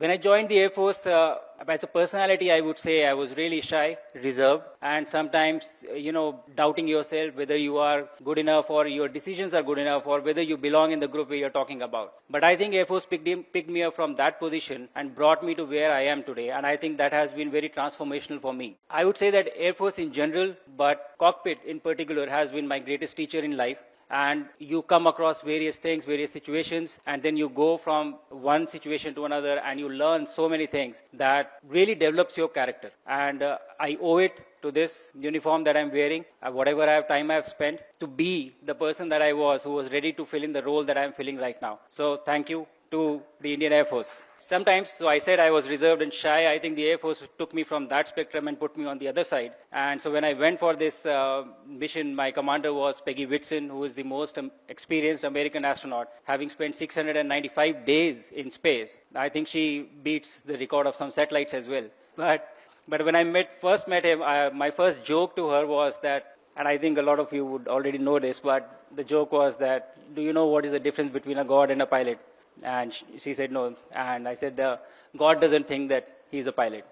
When I joined the Air Force, as a personality, I would say I was really shy, reserved, and sometimes, doubting yourself whether you are good enough or your decisions are good enough or whether you belong in the group where you're talking about. But I think Air Force picked me up from that position and brought me to where I am today. And I think that has been very transformational for me. I would say that Air Force in general, but cockpit in particular, has been my greatest teacher in life. And you come across various things, various situations, and then you go from one situation to another and you learn so many things that really develops your character. And I owe it to this uniform that I'm wearing, whatever time I've spent, to be the person that I was, who was ready to fill in the role that I'm filling right now. So thank you to the Indian Air Force. Sometimes, so I said I was reserved and shy. I think the Air Force took me from that spectrum and put me on the other side. And so when I went for this mission, my commander was Peggy Whitson, who is the most experienced American astronaut, having spent 695 days in space. I think she beats the record of some satellites as well. But when I first met him, my first joke to her was that, and I think a lot of you would already know this, but the joke was that, do you know what is the difference between a god and a pilot? And she said no. And I said, God doesn't think that he's a pilot.